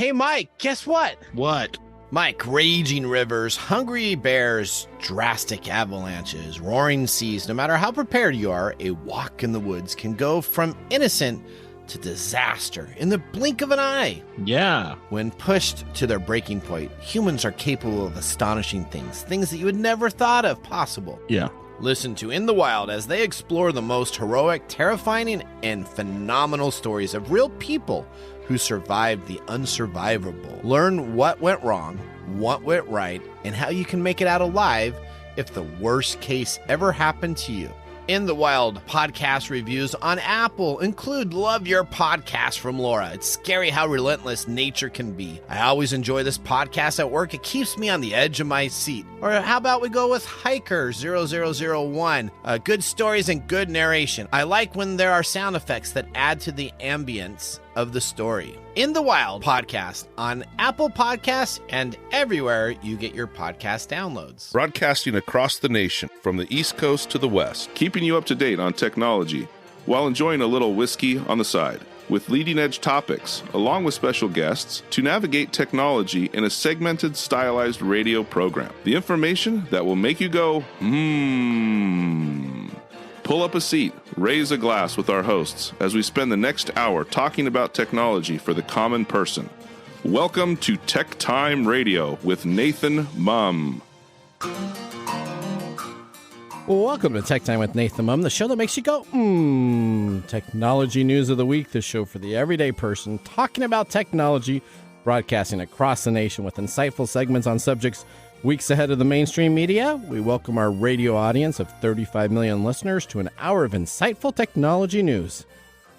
Hey, Mike, guess what? What? Mike, raging rivers, hungry bears, drastic avalanches, roaring seas. No matter how prepared you are, a walk in the woods can go from innocent to disaster in the blink of an eye. Yeah. When pushed to their breaking point, humans are capable of astonishing things that you would never thought of possible. Yeah. Listen to In the Wild as they explore the most heroic, terrifying, and phenomenal stories of real people who survived the unsurvivable. Learn what went wrong, what went right, and how you can make it out alive if the worst case ever happened to you. In the Wild podcast reviews on Apple include Love Your Podcast from Laura. It's scary how relentless nature can be. I always enjoy this podcast at work. It keeps me on the edge of my seat. Or how about we go with Hiker 0001? Good stories and good narration. I like when there are sound effects that add to the ambience of the story. In the Wild podcast on Apple Podcasts and everywhere you get your podcast downloads. Broadcasting across the nation from the East Coast to the West, keeping you up to date on technology while enjoying a little whiskey on the side, with leading edge topics along with special guests to navigate technology in a segmented, stylized radio program. The information that will make you go, Pull up a seat, raise a glass with our hosts as we spend the next hour talking about technology for the common person. Welcome to TechTime Radio with Nathan Mumm. Welcome to Tech Time with Nathan Mumm, the show that makes you go, Technology news of the week, the show for the everyday person, talking about technology, broadcasting across the nation with insightful segments on subjects weeks ahead of the mainstream media. We welcome our radio audience of 35 million listeners to an hour of insightful technology news.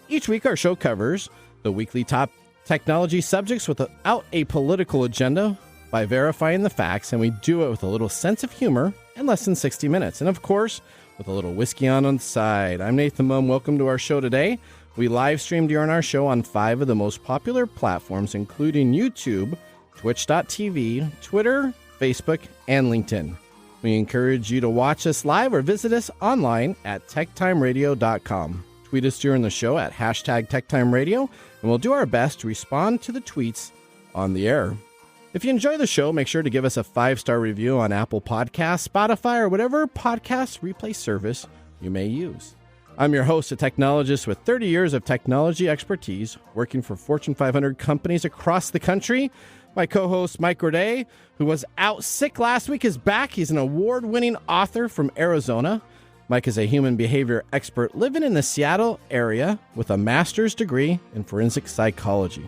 Each week, our show covers the weekly top technology subjects without a political agenda by verifying the facts, and we do it with a little sense of humor in less than 60 minutes. And of course, with a little whiskey on the side. I'm Nathan Mumm. Welcome to our show today. We live stream during our show on 5 of the most popular platforms, including YouTube, Twitch.tv, Twitter, Facebook, and LinkedIn. We encourage you to watch us live or visit us online at techtimeradio.com. Tweet us during the show at hashtag TechTimeRadio, and we'll do our best to respond to the tweets on the air. If you enjoy the show, make sure to give us a 5-star review on Apple Podcasts, Spotify, or whatever podcast replay service you may use. I'm your host, a technologist with 30 years of technology expertise, working for Fortune 500 companies across the country. My co-host, Mike Gorday, who was out sick last week, is back. He's an award-winning author from Arizona. Mike is a human behavior expert living in the Seattle area with a master's degree in forensic psychology.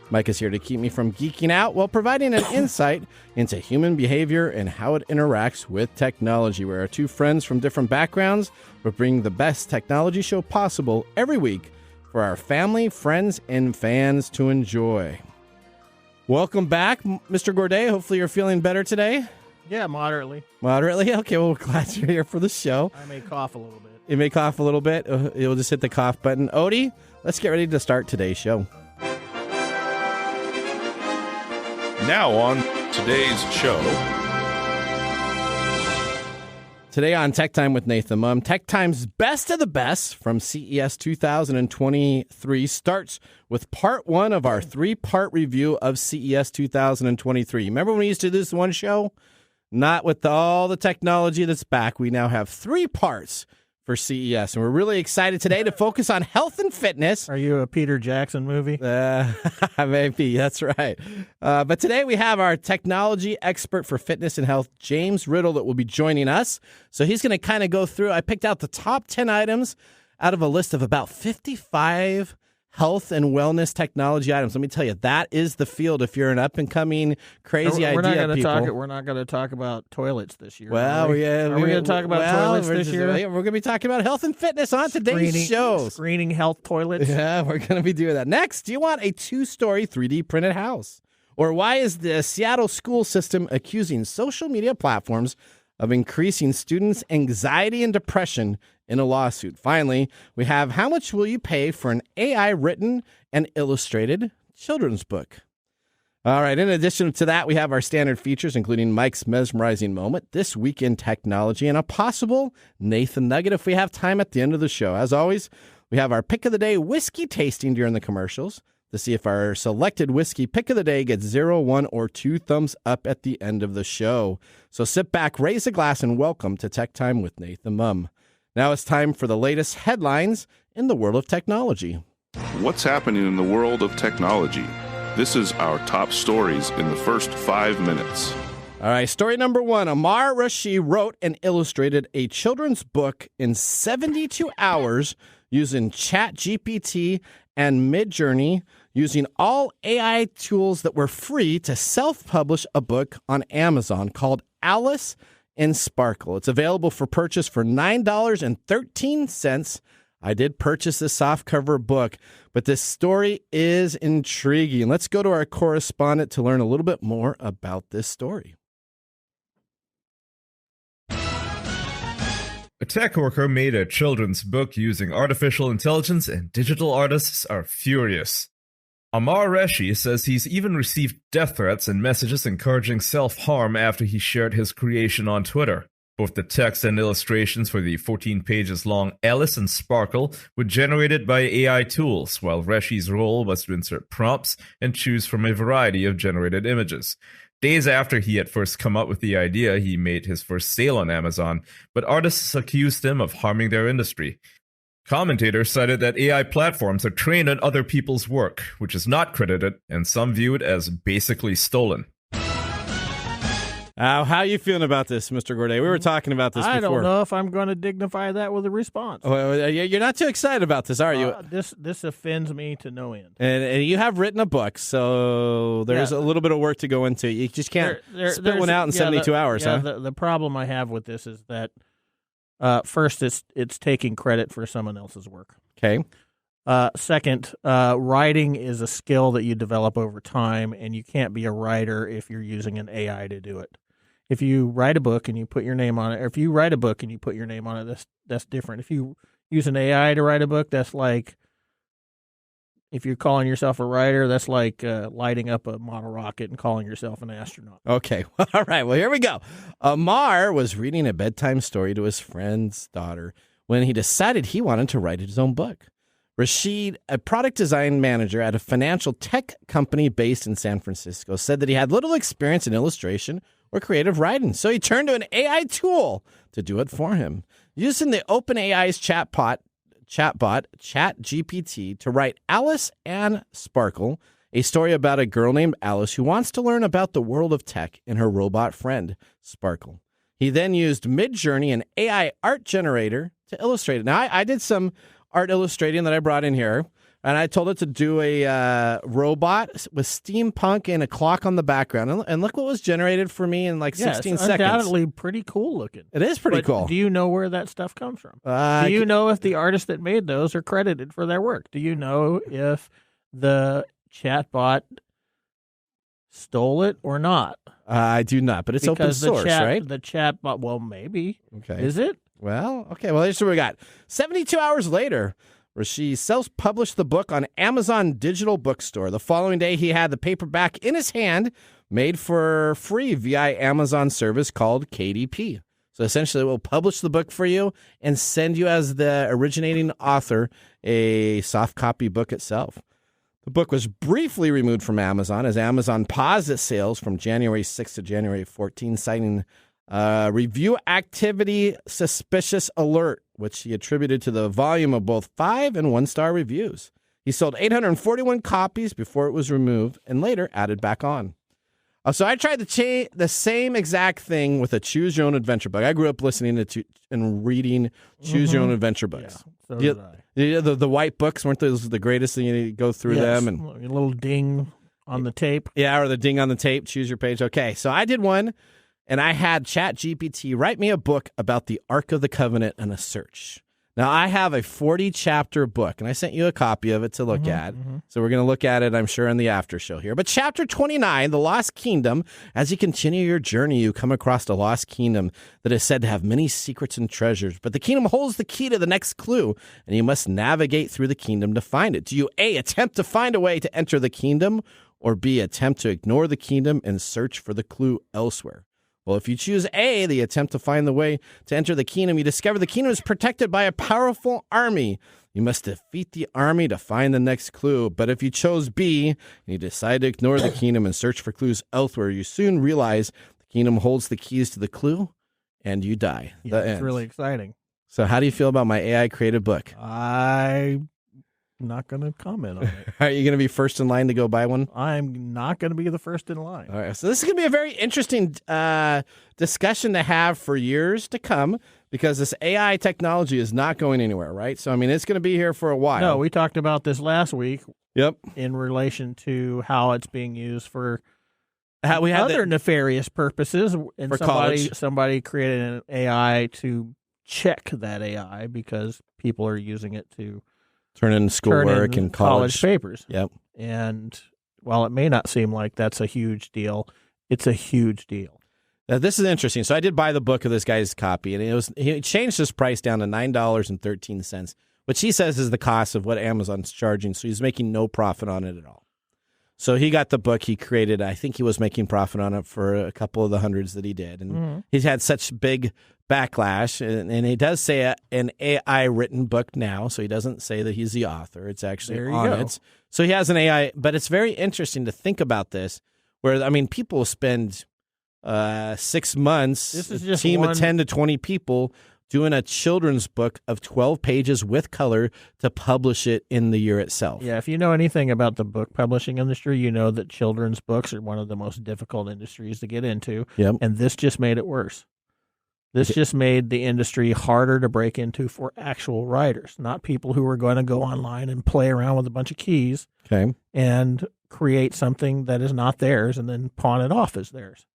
Mike is here to keep me from geeking out while providing an insight into human behavior and how it interacts with technology. We're two friends from different backgrounds, but bring the best technology show possible every week for our family, friends, and fans to enjoy. Welcome back, Mr. Gorday. Hopefully you're feeling better today. Yeah, moderately. Moderately? Okay, well, we're glad you're here for the show. I may cough a little bit. You may cough a little bit. You'll just hit the cough button. Odie, let's get ready to start today's show. Now on today's show. Today on Tech Time with Nathan Mumm, TechTimes Best of the Best from CES 2023 starts with part 1 of our 3-part review of CES 2023. Remember when we used to do this one show? Not with all the technology that's back. We now have 3 parts for CES, and we're really excited today to focus on health and fitness. Are you a Peter Jackson movie? Maybe, that's right. But today we have our technology expert for fitness and health, James Riddle, that will be joining us. So he's going to kind of go through, I picked out the top 10 items out of a list of about 55 health and wellness technology items. Let me tell you, that is the field if you're an up-and-coming crazy idea people. We're not going to talk about toilets this year. Well, are we going to talk about toilets this year? We're going to be talking about health and fitness on today's show. Screening health toilets. Yeah, we're going to be doing that. Next, do you want a 2-story 3D printed house? Or why is the Seattle school system accusing social media platforms of increasing students' anxiety and depression in a lawsuit? Finally, we have how much will you pay for an AI-written and illustrated children's book? All right, in addition to that, we have our standard features, including Mike's mesmerizing moment, This Week in Technology, and a possible Nathan Nugget if we have time at the end of the show. As always, we have our pick of the day whiskey tasting during the commercials, to see if our selected whiskey pick of the day gets 0, 1, or 2 thumbs up at the end of the show. So sit back, raise a glass, and welcome to Tech Time with Nathan Mumm. Now it's time for the latest headlines in the world of technology. What's happening in the world of technology? This is our top stories in the first 5 minutes. All right, story number 1. Amar Rashid wrote and illustrated a children's book in 72 hours using ChatGPT and Midjourney, using all AI tools that were free to self-publish a book on Amazon called Alice in Sparkle. It's available for purchase for $9.13. I did purchase this softcover book, but this story is intriguing. Let's go to our correspondent to learn a little bit more about this story. A tech worker made a children's book using artificial intelligence, and digital artists are furious. Amar Reshi says he's even received death threats and messages encouraging self-harm after he shared his creation on Twitter. Both the text and illustrations for the 14 pages long Alice in Sparkle were generated by AI tools, while Reshi's role was to insert prompts and choose from a variety of generated images. Days after he had first come up with the idea, he made his first sale on Amazon, but artists accused him of harming their industry. Commentators cited that AI platforms are trained on other people's work, which is not credited, and some view it as basically stolen. How are you feeling about this, Mr. Gourdet? We were talking about this before. I don't know if I'm going to dignify that with a response. Oh, you're not too excited about this, are you? This offends me to no end. And you have written a book, so there's a little bit of work to go into. You just can't spit one out in 72 hours, huh? The problem I have with this is that first, it's taking credit for someone else's work. Okay. Second, writing is a skill that you develop over time, and you can't be a writer if you're using an AI to do it. If you write a book and you put your name on it, or if you write a book and you put your name on it, that's different. If you use an AI to write a book, that's like, if you're calling yourself a writer, that's like lighting up a model rocket and calling yourself an astronaut. Okay. All right. Well, here we go. Amar was reading a bedtime story to his friend's daughter when he decided he wanted to write his own book. Rashid, a product design manager at a financial tech company based in San Francisco, said that he had little experience in illustration or creative writing, so he turned to an AI tool to do it for him. Using the OpenAI's chatbot ChatGPT to write Alice and Sparkle, a story about a girl named Alice who wants to learn about the world of tech and her robot friend, Sparkle. He then used Midjourney, an AI art generator, to illustrate it. Now, I did some art illustrating that I brought in here, and I told it to do a robot with steampunk and a clock on the background. And look what was generated for me in like 16 seconds. Undoubtedly pretty cool looking. It is pretty cool. Do you know where that stuff comes from? Do you know if the artists that made those are credited for their work? Do you know if the chatbot stole it or not? I do not, but it's because open source, right? The chatbot, well, maybe. Okay. Is it? Well, okay. Well, here's what we got. 72 hours later, Rashid self-published the book on Amazon Digital Bookstore. The following day, he had the paperback in his hand, made for free via Amazon service called KDP. So essentially, it will publish the book for you and send you, as the originating author, a soft copy book itself. The book was briefly removed from Amazon as Amazon paused its sales from January 6 to January 14, citing review activity suspicious alert, which he attributed to the volume of both 5- and 1-star reviews. He sold 841 copies before it was removed and later added back on. So I tried the same exact thing with a Choose Your Own Adventure book. I grew up listening to and reading Choose Your Own Adventure books. Yeah, so did I. The white books, weren't those the greatest thing? You go through them and a little ding on the tape. Yeah, or the ding on the tape. Choose your page. Okay, so I did one, and I had ChatGPT write me a book about the Ark of the Covenant and a search. Now, I have a 40-chapter book, and I sent you a copy of it to look at. So we're going to look at it, I'm sure, in the after show here. But Chapter 29, The Lost Kingdom, as you continue your journey, you come across a lost kingdom that is said to have many secrets and treasures. But the kingdom holds the key to the next clue, and you must navigate through the kingdom to find it. Do you, A, attempt to find a way to enter the kingdom, or B, attempt to ignore the kingdom and search for the clue elsewhere? Well, if you choose A, the attempt to find the way to enter the kingdom, you discover the kingdom is protected by a powerful army. You must defeat the army to find the next clue. But if you chose B and you decide to ignore the kingdom and search for clues elsewhere, you soon realize the kingdom holds the keys to the clue and you die. Yeah, it's really exciting. So how do you feel about my AI created book? I'm not going to comment on it. Are you going to be first in line to go buy one? I'm not going to be the first in line. All right, so this is going to be a very interesting discussion to have for years to come because this AI technology is not going anywhere, right? So, I mean, it's going to be here for a while. No, we talked about this last week. Yep. In relation to how it's being used for other nefarious purposes. And for somebody created an AI to check that AI because people are using it to turn in schoolwork and college papers. Yep. And while it may not seem like that's a huge deal, it's a huge deal. Now, this is interesting. So I did buy the book of this guy's copy, and he changed his price down to $9.13, which he says is the cost of what Amazon's charging. So he's making no profit on it at all. So he got the book he created. I think he was making profit on it for a couple of the hundreds that he did. And he's had such big backlash. And he does say an AI written book now. So he doesn't say that he's the author. It's actually on it. So he has an AI. But it's very interesting to think about this, where, I mean, people spend 6 months, this is just a team of 10 to 20 people doing a children's book of 12 pages with color to publish it in the year itself. Yeah, if you know anything about the book publishing industry, you know that children's books are one of the most difficult industries to get into. Yep. And this just made it worse. This just made the industry harder to break into for actual writers, not people who are going to go online and play around with a bunch of keys and create something that is not theirs and then pawn it off as theirs.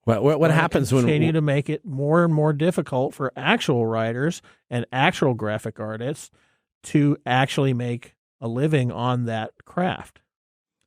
What happens when continue to make it more and more difficult for actual writers and actual graphic artists to actually make a living on that craft?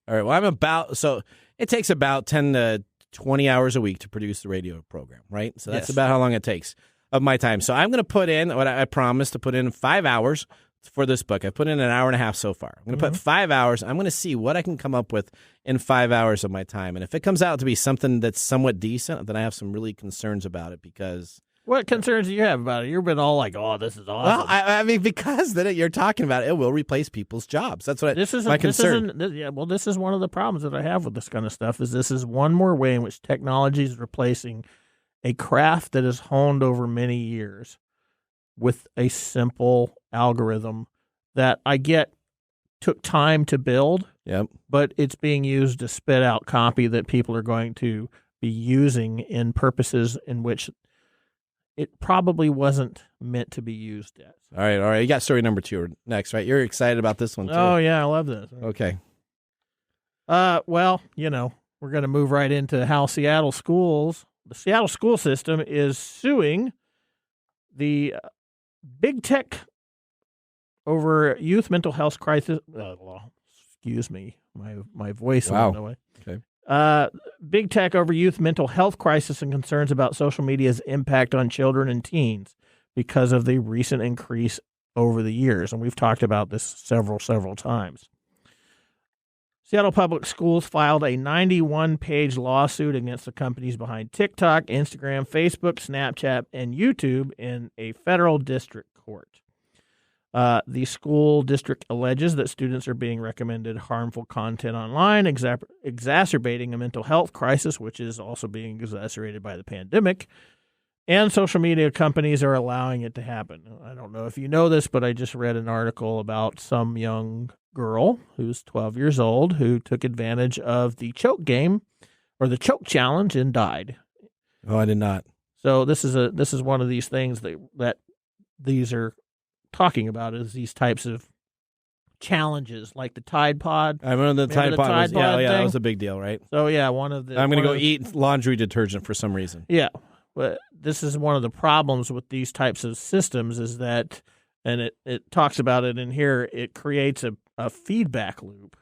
All right. Well, so it takes about 10 to 20 hours a week to produce the radio program, right? So that's about how long it takes of my time. So I'm going to put in what I promised to put in 5 hours for this book. I put in an hour and a half so far. I'm going to put 5 hours. I'm going to see what I can come up with in 5 hours of my time. And if it comes out to be something that's somewhat decent, then I have some really concerns about it because... What concerns do you have about it? You've been all like, oh, this is awesome. Well, I mean, because you're talking about it will replace people's jobs. That's what my concern. This is one of the problems that I have with this kind of stuff is this is one more way in which technology is replacing a craft that is honed over many years with a simple algorithm that I get took time to build, but it's being used to spit out copy that people are going to be using in purposes in which it probably wasn't meant to be used as. All right. You got story number 2 next, right? You're excited about this one, too. Oh, yeah, I love this. Okay. Well, we're going to move right into how the Seattle school system is suing the big tech over youth mental health crisis. Excuse me, my voice went away. Okay. Big tech over youth mental health crisis and concerns about social media's impact on children and teens because of the recent increase over the years. And we've talked about this several times. Seattle Public Schools filed a 91-page lawsuit against the companies behind TikTok, Instagram, Facebook, Snapchat, and YouTube in a federal district court. The school district alleges that students are being recommended harmful content online, exacerbating a mental health crisis, which is also being exacerbated by the pandemic, and social media companies are allowing it to happen. I don't know if you know this, but I just read an article about some young girl who's 12 years old who took advantage of the choke game or the choke challenge and died. Oh, I did not. So this is one of these things that these are talking about is these types of challenges like the Tide Pod. I remember the Tide Pod. That was a big deal, right? So yeah, I'm going to go eat laundry detergent for some reason. Yeah, but this is one of the problems with these types of systems is that, and it talks about it in here, it creates a feedback loop,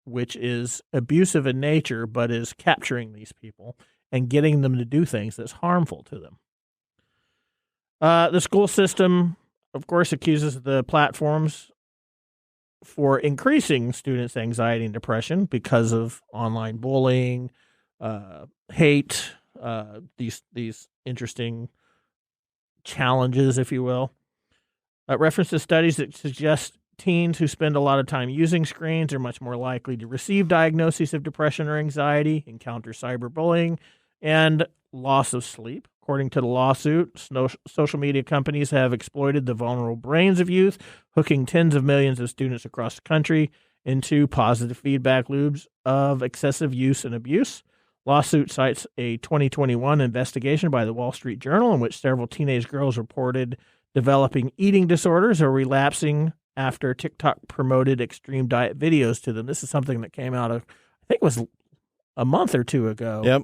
which is abusive in nature, but is capturing these people and getting them to do things that's harmful to them. The school system, of course, accuses the platforms for increasing students' anxiety and depression because of online bullying, hate, these interesting challenges, if you will. references studies that suggest teens who spend a lot of time using screens are much more likely to receive diagnoses of depression or anxiety, encounter cyberbullying, and loss of sleep. According to the lawsuit, social media companies have exploited the vulnerable brains of youth, hooking tens of millions of students across the country into positive feedback loops of excessive use and abuse. Lawsuit cites a 2021 investigation by the Wall Street Journal in which several teenage girls reported developing eating disorders or relapsing after TikTok promoted extreme diet videos to them. This is something that came out of, I think it was a month or two ago. Yep.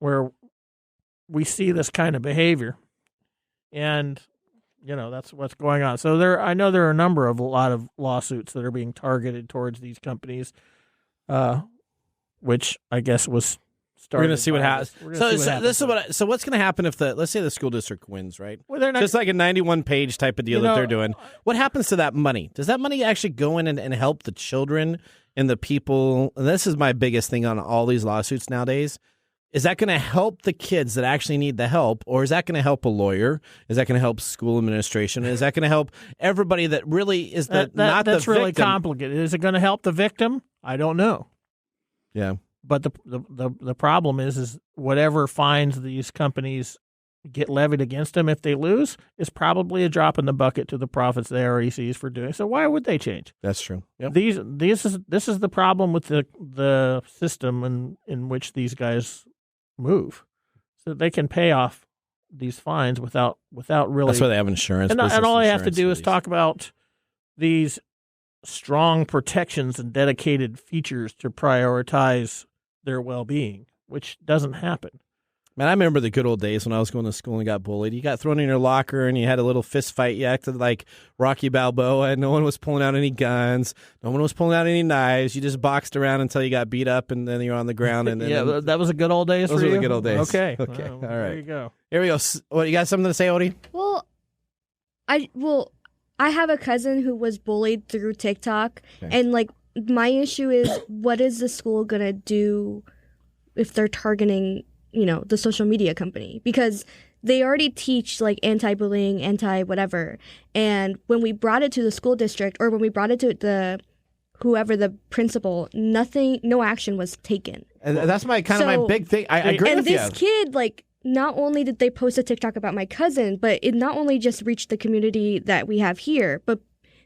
Where we see this kind of behavior. And, that's what's going on. So I know there are a lot of lawsuits that are being targeted towards these companies, which I guess was started. We're going to see what happens. So what's going to happen if let's say the school district wins, right? Well, they're not, just like a 91-page type of deal that they're doing. What happens to that money? Does that money actually go in and help the children and the people? And this is my biggest thing on all these lawsuits nowadays. Is that going to help the kids that actually need the help, or is that going to help a lawyer? Is that going to help school administration? Is that going to help everybody that really is not the victim? That's really complicated. Is it going to help the victim? I don't know. Yeah. But the problem is whatever fines these companies get levied against them if they lose is probably a drop in the bucket to the profits they already sees for doing. So why would they change? That's true. Yep. This is the problem with the system in which these guys move, so they can pay off these fines without really. That's why they have insurance. And all they have to do is talk about these strong protections and dedicated features to prioritize their well-being, which doesn't happen. Man, I remember the good old days when I was going to school and got bullied. You got thrown in your locker and you had a little fist fight. You acted like Rocky Balboa, and no one was pulling out any guns. No one was pulling out any knives. You just boxed around until you got beat up, and then you're on the ground. And then, that was a good old days for you? Those were the good old days. Okay. All right. There you go. Here we go. What, you got something to say, Odie? Well, I have a cousin who was bullied through TikTok, and my issue is, what is the school going to do if they're targeting the social media company? Because they already teach anti-bullying, anti-whatever. And when we brought it to the school district, or when we brought it to whoever the principal, no action was taken. And that's my big thing. I agree with you. And this kid, not only did they post a TikTok about my cousin, but it not only just reached the community that we have here, but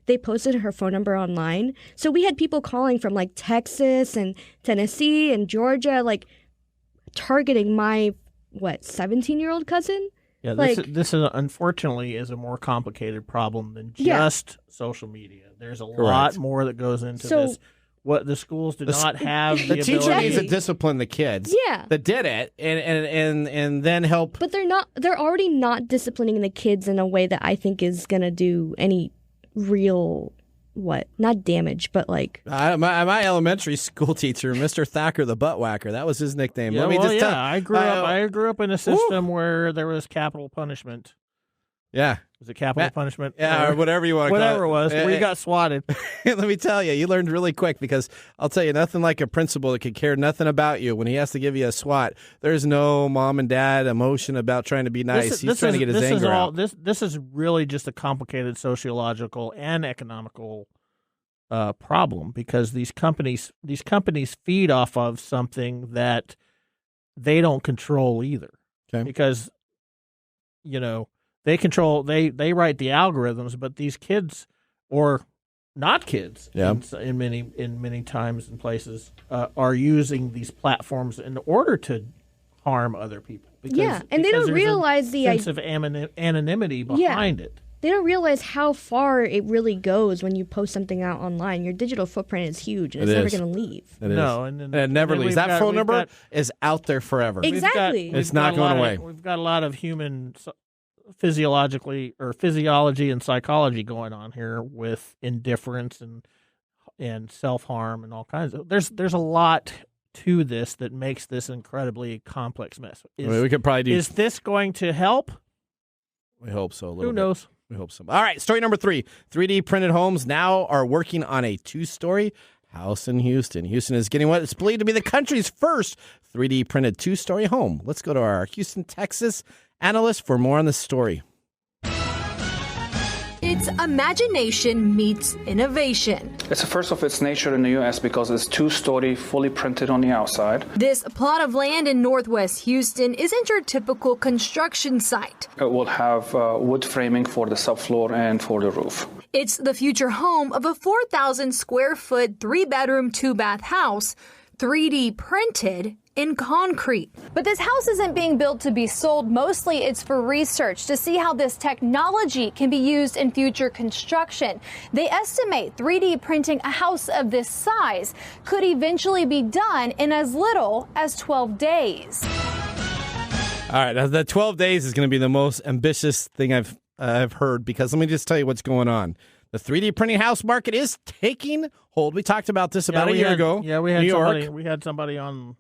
they posted her phone number online. So we had people calling from Texas and Tennessee and Georgia, targeting my 17-year-old cousin. Yeah, this is unfortunately is a more complicated problem than just social media. There's a lot more that goes into this. What the schools do not have the teacher ability. needs to discipline the kids. Yeah. That did it and then help. But they're already not disciplining the kids in a way that I think is gonna do any real not damage, but my elementary school teacher, Mr. Thacker the Butt Whacker, that was his nickname. Yeah, I grew up in a system where there was capital punishment. Yeah. Was it capital punishment? Yeah, or whatever you want to call it. Whatever it was, where you got swatted. Let me tell you, you learned really quick, because I'll tell you, nothing like a principal that could care nothing about you when he has to give you a swat. There's no mom and dad emotion about trying to be nice. He's trying to get his anger out. This is really just a complicated sociological and economical problem, because these companies feed off of something that they don't control either. Okay. Because they control, they write the algorithms, but these kids, or not kids, in many times and places, are using these platforms in order to harm other people. And they don't realize the sense of anonymity behind it. They don't realize how far it really goes when you post something out online. Your digital footprint is huge, and it's never going to leave. No, and it never leaves. That phone number is out there forever. Exactly. It's not going away. We've got a lot of human physiology and psychology going on here with indifference and self-harm and all kinds of. There's a lot to this that makes this incredibly complex mess. We could probably do. Is this going to help? We hope so. Who knows? We hope so. All right, story number 3. 3D printed homes now are working on a 2-story house in Houston. Houston is getting what is believed to be the country's first 3D printed 2-story home. Let's go to our Houston, Texas analyst for more on this story. In It's imagination meets innovation. It's the first of its nature in the U.S. because it's two-story, fully printed on the outside. This plot of land in northwest Houston isn't your typical construction site. It will have wood framing for the subfloor and for the roof. It's the future home of a 4,000 square foot, 3-bedroom, 2-bath house, 3D printed in concrete. But this house isn't being built to be sold. Mostly it's for research to see how this technology can be used in future construction. They estimate 3D printing a house of this size could eventually be done in as little as 12 days. All right, the 12 days is going to be the most ambitious thing I've heard, because let me just tell you what's going on. The 3D printing house market is taking hold. We talked about this about a year ago. Yeah, we had somebody on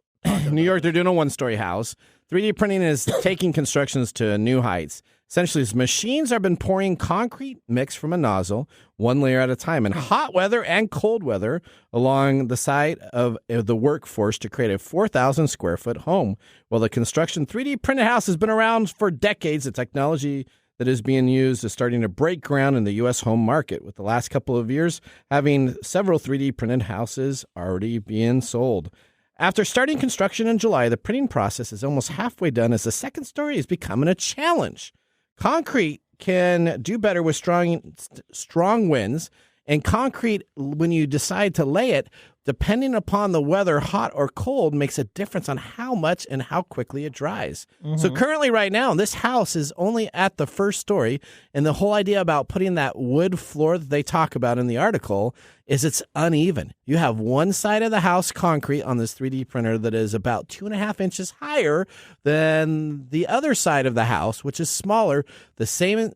New York. They're doing a one-story house. 3D printing is taking constructions to new heights. Essentially, these machines have been pouring concrete mix from a nozzle, one layer at a time, in hot weather and cold weather along the side of the workforce to create a 4,000 square foot home. Well, the construction 3D printed house has been around for decades. The technology that is being used is starting to break ground in the U.S. home market, with the last couple of years having several 3D printed houses already being sold. After starting construction in July, the printing process is almost halfway done as the second story is becoming a challenge. Concrete can do better with strong winds, and concrete, when you decide to lay it, depending upon the weather, hot or cold, makes a difference on how much and how quickly it dries. Mm-hmm. So currently right now, this house is only at the first story, and the whole idea about putting that wood floor that they talk about in the article is it's uneven. You have one side of the house concrete on this 3D printer that is about 2.5 inches higher than the other side of the house, which is smaller. The same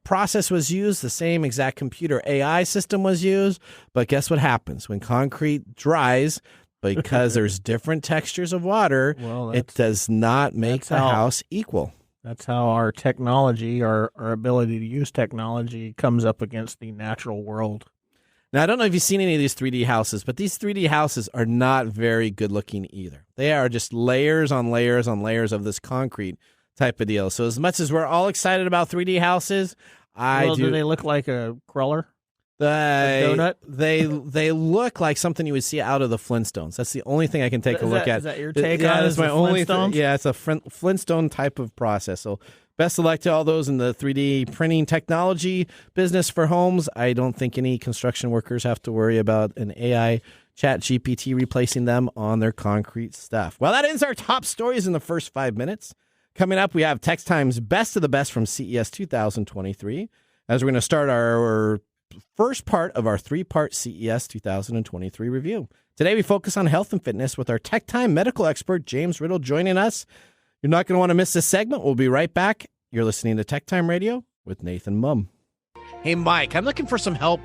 process was used, the same exact computer AI system was used, but guess what happens when concrete dries? Because there's different textures of water, it does not make the house equal. That's how our technology, our ability to use technology, comes up against the natural world. Now, I don't know if you've seen any of these 3D houses, but these 3D houses are not very good looking either. They are just layers on layers on layers of this concrete type of deal. So as much as we're all excited about 3D houses, do they look like a cruller? A donut? They look like something you would see out of the Flintstones. That's the only thing I can take a look at. Is that your take on it? That's my only thing. Yeah, it's a Flintstone type of process. So best of luck to all those in the 3D printing technology business for homes. I don't think any construction workers have to worry about an AI chat GPT replacing them on their concrete stuff. Well, that ends our top stories in the first 5 minutes. Coming up, we have TechTimes Best of the Best from CES 2023, as we're going to start our first part of our 3-part CES 2023 review. Today, we focus on health and fitness with our TechTime medical expert, James Riddle, joining us. You're not going to want to miss this segment. We'll be right back. You're listening to TechTime Radio with Nathan Mumm. Hey, Mike, I'm looking for some help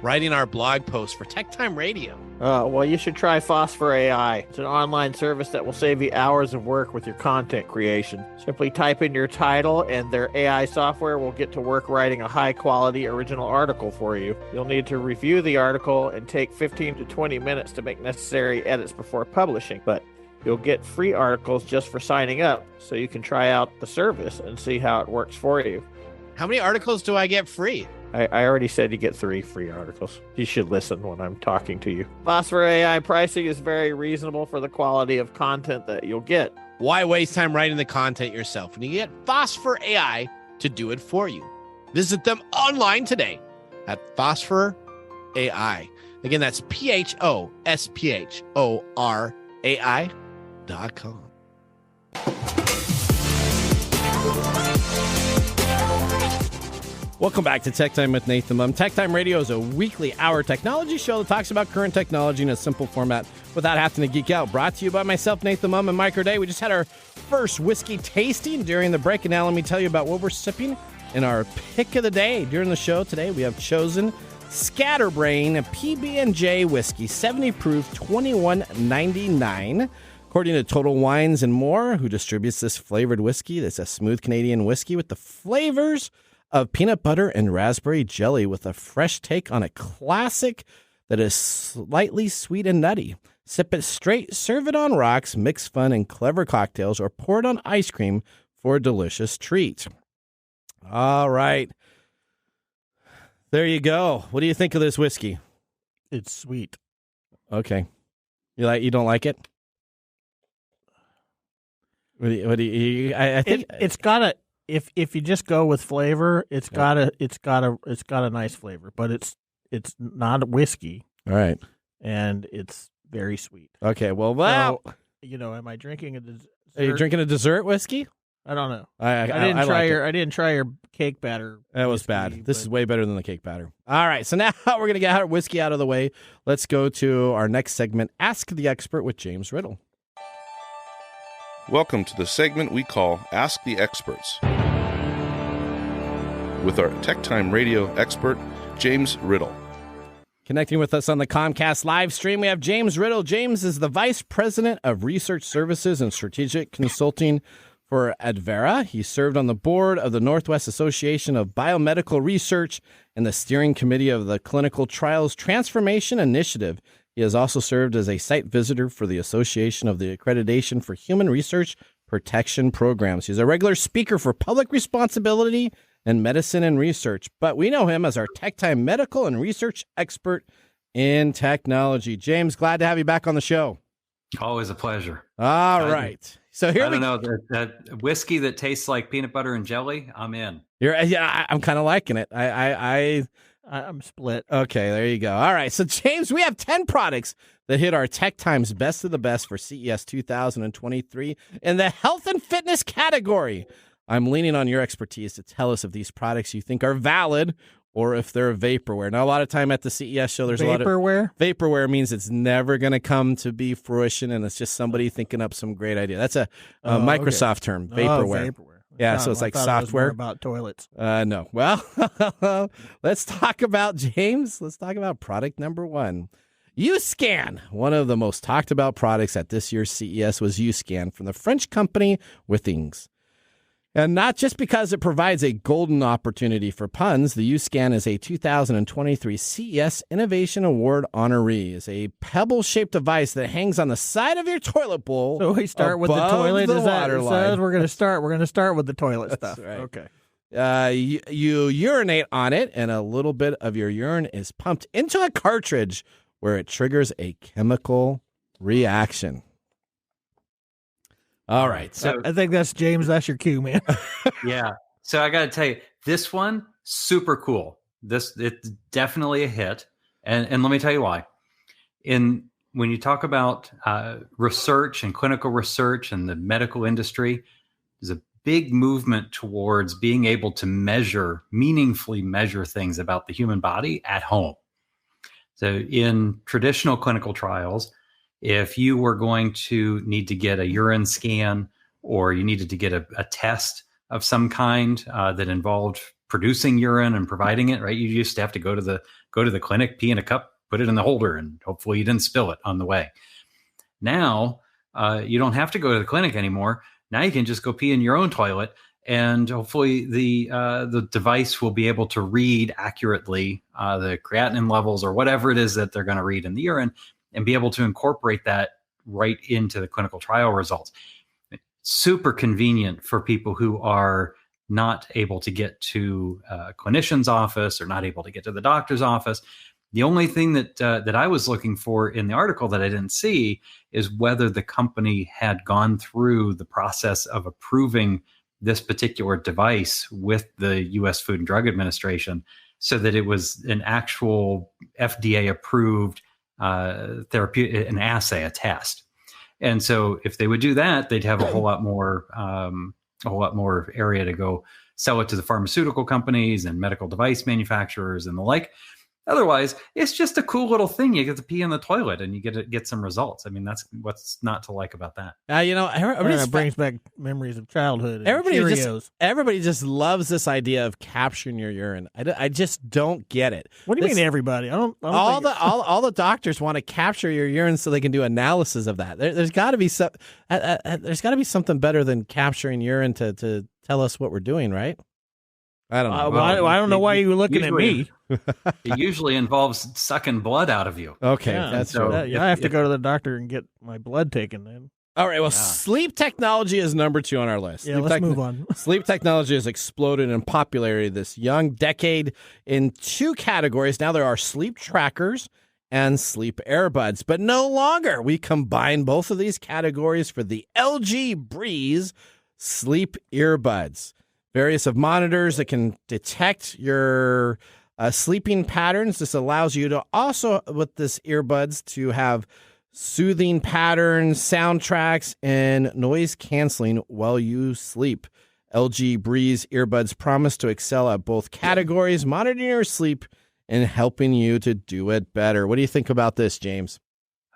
writing our blog post for TechTime Radio. Well, you should try Phosphor AI. It's an online service that will save you hours of work with your content creation. Simply type in your title, and their AI software will get to work writing a high-quality original article for you. You'll need to review the article and take 15 to 20 minutes to make necessary edits before publishing, but you'll get free articles just for signing up, so you can try out the service and see how it works for you. How many articles do I get free? I already said you get 3 free articles. You should listen when I'm talking to you. Phosphor AI pricing is very reasonable for the quality of content that you'll get. Why waste time writing the content yourself when you get Phosphor AI to do it for you? Visit them online today at Phosphor AI. Again, that's PHOSPHORAI.com. Welcome back to Tech Time with Nathan Mumm. Tech Time Radio is a weekly hour technology show that talks about current technology in a simple format without having to geek out. Brought to you by myself, Nathan Mumm, and Mike Day. We just had our first whiskey tasting during the break, and now let me tell you about what we're sipping in our pick of the day. During the show today, we have chosen Scatterbrain PB&J whiskey, 70 proof, $21.99. According to Total Wines and More, who distributes this flavored whiskey, that's a smooth Canadian whiskey with the flavors of peanut butter and raspberry jelly with a fresh take on a classic that is slightly sweet and nutty. Sip it straight, serve it on rocks, mix fun and clever cocktails, or pour it on ice cream for a delicious treat. All right. There you go. What do you think of this whiskey? It's sweet. Okay. You don't like it? What do you I think it's got a if you just go with flavor, it's got a nice flavor, but it's not a whiskey. All right. And it's very sweet. Okay. Well, so, am I drinking a dessert? Are you drinking a dessert whiskey? I don't know. I didn't try your cake batter. That was bad. This is way better than the cake batter. All right, so now we're going to get our whiskey out of the way. Let's go to our next segment, Ask the Expert with James Riddle. Welcome to the segment we call Ask the Experts with our TechTime Radio expert, James Riddle. Connecting with us on the Comcast live stream, we have James Riddle. James is the Vice President of Research Services and Strategic Consulting for Advera. He served on the board of the Northwest Association of Biomedical Research and the steering committee of the Clinical Trials Transformation Initiative. He has also served as a site visitor for the Association of the Accreditation for Human Research Protection Programs. He's a regular speaker for public responsibility and medicine and research, but we know him as our TechTime medical and research expert in technology. James, glad to have you back on the show. Always a pleasure. All right. So here I don't know that whiskey that tastes like peanut butter and jelly. I'm in. I'm kind of liking it. I'm split. Okay, there you go. All right. So James, we have 10 products that hit our TechTimes Best of the Best for CES 2023 in the health and fitness category. I'm leaning on your expertise to tell us if these products you think are valid or if they're vaporware. Now, a lot of time at the CES show, there's vaporware? A lot of vaporware means it's never going to come to be fruition, and it's just somebody thinking up some great idea. That's a Microsoft term, vaporware. Vaporware. Yeah, so it's like software. It was more about toilets. No. Well, let's talk about, James. Let's talk about product number 1. USCAN. One of the most talked about products at this year's CES was USCAN from the French company Withings. And not just because it provides a golden opportunity for puns, the USCAN is a 2023 CES Innovation Award honoree. It's a pebble-shaped device that hangs on the side of your toilet bowl. So we start with the toilet. We're going to start with the toilet stuff. Right. Okay. You urinate on it, and a little bit of your urine is pumped into a cartridge where it triggers a chemical reaction. All right. So I think that's James. That's your cue, man. Yeah. So I got to tell you, this one, super cool. It's definitely a hit. And let me tell you why. When you talk about research and clinical research and the medical industry, there's a big movement towards being able to meaningfully measure things about the human body at home. So in traditional clinical trials, if you were going to need to get a urine scan or you needed to get a test of some kind that involved producing urine and providing it, right? You used to have to go to the clinic, pee in a cup, put it in the holder, and hopefully you didn't spill it on the way. Now, you don't have to go to the clinic anymore. Now you can just go pee in your own toilet, and hopefully the device will be able to read accurately the creatinine levels or whatever it is that they're going to read in the urine, and be able to incorporate that right into the clinical trial results. Super convenient for people who are not able to get to a clinician's office or not able to get to the doctor's office. The only thing that I was looking for in the article that I didn't see is whether the company had gone through the process of approving this particular device with the U.S. Food and Drug Administration so that it was an actual FDA-approved therapeutic, an assay, a test. And so if they would do that, they'd have a whole lot more area to go sell it to the pharmaceutical companies and medical device manufacturers and the like. Otherwise, it's just a cool little thing. You get to pee in the toilet and you get some results. I mean, that's what's not to like about that. It brings back memories of childhood. And everybody just loves this idea of capturing your urine. I just don't get it. What do you mean everybody? All the doctors want to capture your urine so they can do analysis of that. There's got to be something better than capturing urine to tell us what we're doing, right? I don't know. I don't know why you were looking at me. It usually involves sucking blood out of you. Okay, I have to go to the doctor and get my blood taken then. All right, well, sleep technology is number 2 on our list. Yeah, let's move on. Sleep technology has exploded in popularity this young decade in 2 categories. Now there are sleep trackers and sleep Earbuds, but no longer. We combine both of these categories for the LG Breeze sleep earbuds. Various of monitors that can detect your sleeping patterns. This allows you to also, with this earbuds, to have soothing patterns, soundtracks, and noise canceling while you sleep. LG Breeze earbuds promise to excel at both categories, monitoring your sleep and helping you to do it better. What do you think about this, James?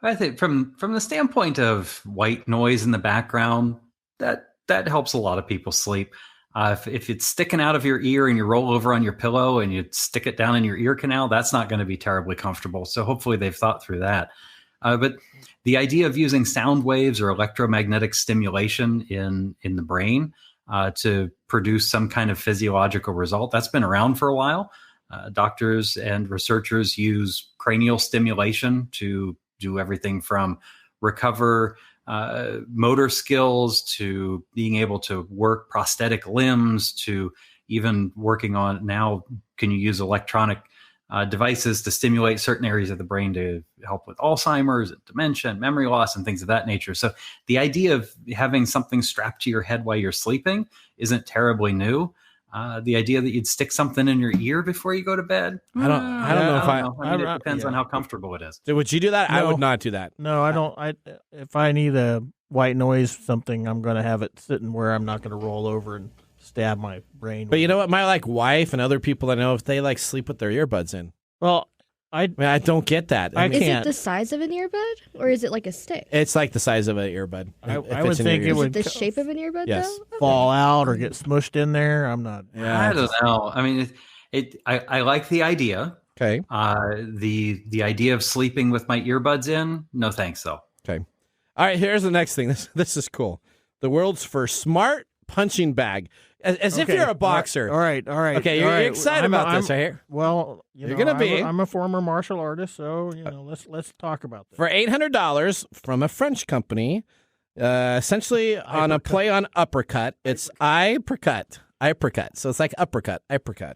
I think from the standpoint of white noise in the background, that helps a lot of people sleep. If it's sticking out of your ear and you roll over on your pillow and you stick it down in your ear canal, that's not going to be terribly comfortable. So hopefully they've thought through that. But the idea of using sound waves or electromagnetic stimulation in the brain to produce some kind of physiological result, that's been around for a while. Doctors and researchers use cranial stimulation to do everything from recover motor skills to being able to work prosthetic limbs to even working on now, can you use electronic devices to stimulate certain areas of the brain to help with Alzheimer's and dementia and memory loss and things of that nature. So the idea of having something strapped to your head while you're sleeping isn't terribly new. The idea that you'd stick something in your ear before you go to bed, I don't know. I mean, it depends on how comfortable it is. Would you do that? No. I would not do that. No, I don't. If I need a white noise something, I'm going to have it sitting where I'm not going to roll over and stab my brain. But you know what? My wife and other people I know, if they sleep with their earbuds in. Well, I don't get that. I Is can't. it the size of an earbud, or is it like a stick? It's like the size of an earbud. I would think it Is would it the shape of an earbud, Yes. though? fall out or get smushed in there. I'm not. I don't know. I mean, I like the idea. Okay. The idea of sleeping with my earbuds in, no thanks, though. Okay. All right, here's the next thing. This is cool. The world's first smart punching bag. As if Okay. you're a boxer. All right. Okay, you're excited about this, right here? Well, You're gonna be. I'm a former martial artist, so let's talk about this. For $800 from a French company, essentially on a play on uppercut. It's I-Percut. I-Percut. So it's like uppercut. I-Percut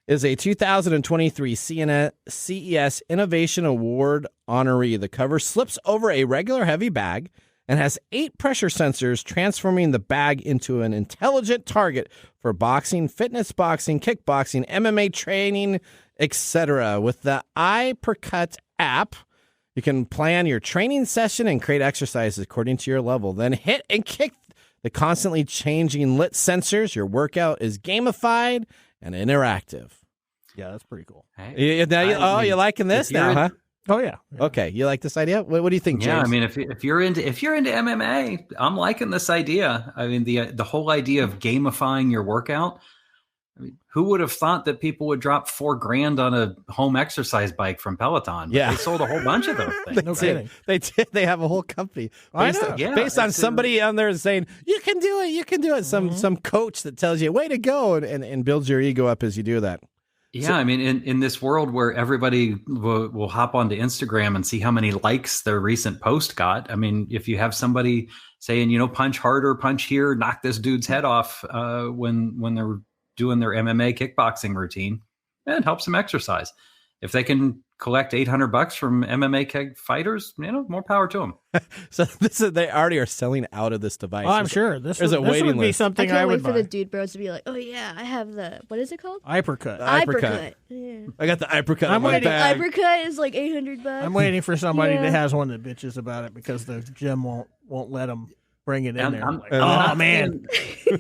is a 2023 CES Innovation Award honoree. The cover slips over a regular heavy bag and has 8 pressure sensors, transforming the bag into an intelligent target for boxing, fitness boxing, kickboxing, MMA training, etc. With the I-Percut app, you can plan your training session and create exercises according to your level. Then hit and kick the constantly changing lit sensors. Your workout is gamified and interactive. Yeah, that's pretty cool. Hey, You're liking this now, huh? Oh yeah. Okay, you like this idea? What do you think, James? Yeah, I mean, if you're into MMA, I'm liking this idea. I mean, the whole idea of gamifying your workout. I mean, who would have thought that people would drop $4,000 on a home exercise bike from Peloton? Yeah, they sold a whole bunch of those things. No kidding. They did. They have a whole company based on it's somebody on there saying you can do it. You can do it. Some coach that tells you way to go and builds your ego up as you do that. Yeah, I mean, in this world where everybody will hop onto Instagram and see how many likes their recent post got. I mean, if you have somebody saying, punch harder, punch here, knock this dude's head off when they're doing their MMA kickboxing routine, it helps them exercise. If they can collect $800 from MMA fighters, more power to them. So they already are selling out of this device. Oh, I'm sure this a waiting would be list. something I can't would wait for buy. the dude bros to be like, oh yeah, I have the, what is it called? I-Percut. I-Percut. Yeah. I got the I-Percut I'm in my waiting. bag. I-Percut is like $800. I'm waiting for somebody Yeah. that has one that bitches about it because the gym won't let them bring it in I'm- there. I'm- Like, I'm oh man.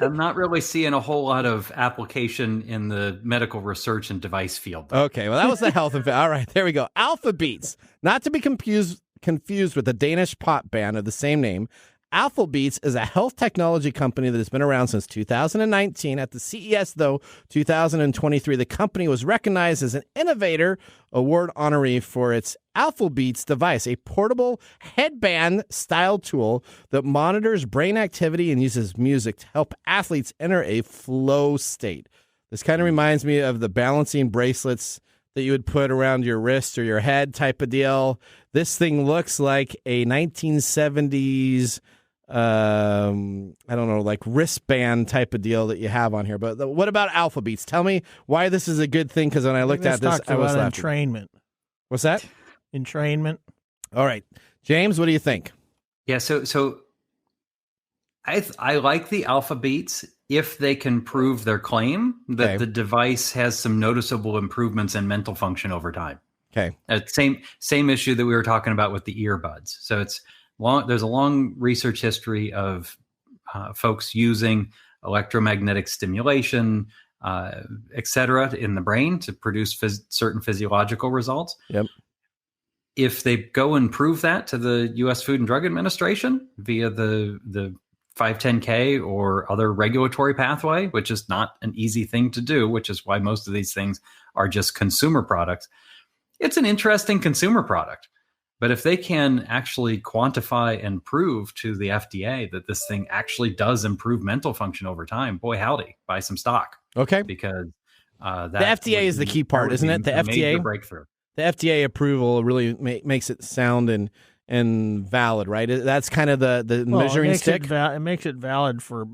I'm not really seeing a whole lot of application in the medical research and device field. Okay, well, that was the health and all right, there we go. Alpha Beats, not to be confused with the Danish pop band of the same name. Alpha Beats is a health technology company that has been around since 2019. At the CES, though, 2023, the company was recognized as an Innovator Award honoree for its Alpha Beats device, a portable headband-style tool that monitors brain activity and uses music to help athletes enter a flow state. This kind of reminds me of the balancing bracelets that you would put around your wrist or your head type of deal. This thing looks like a 1970s I don't know, like wristband type of deal that you have on here. But what about alpha beats? Tell me why this is a good thing, because when I looked at this, I was laughing. Entrainment. What's that? Entrainment. All right. James, what do you think? Yeah, so I like the alpha beats if they can prove their claim that the device has some noticeable improvements in mental function over time. Okay. Same issue that we were talking about with the earbuds. So there's a long research history of folks using electromagnetic stimulation, et cetera, in the brain to produce certain physiological results. Yep. If they go and prove that to the U.S. Food and Drug Administration via the 510K or other regulatory pathway, which is not an easy thing to do, which is why most of these things are just consumer products, it's an interesting consumer product. But if they can actually quantify and prove to the FDA that this thing actually does improve mental function over time, boy, howdy, buy some stock. Okay. Because the FDA is the key part, isn't it? The FDA breakthrough. The FDA approval really makes it sound and valid, right? That's kind of the measuring stick. It makes it valid for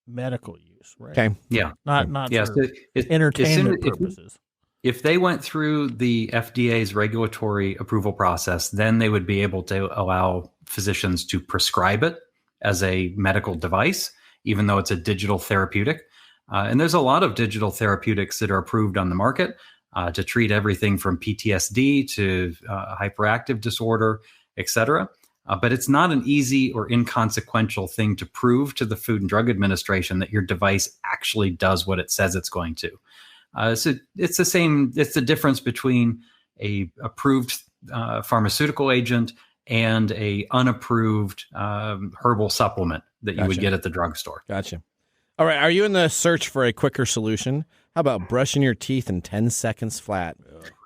medical use, right? Okay. Yeah. Not for entertainment purposes. If they went through the FDA's regulatory approval process, then they would be able to allow physicians to prescribe it as a medical device, even though it's a digital therapeutic. And there's a lot of digital therapeutics that are approved on the market to treat everything from PTSD to hyperactive disorder, et cetera. But it's not an easy or inconsequential thing to prove to the Food and Drug Administration that your device actually does what it says it's going to. So it's the same. It's the difference between a approved pharmaceutical agent and a unapproved herbal supplement that you would get at the drugstore. Gotcha. All right. Are you in the search for a quicker solution? How about brushing your teeth in 10 seconds flat?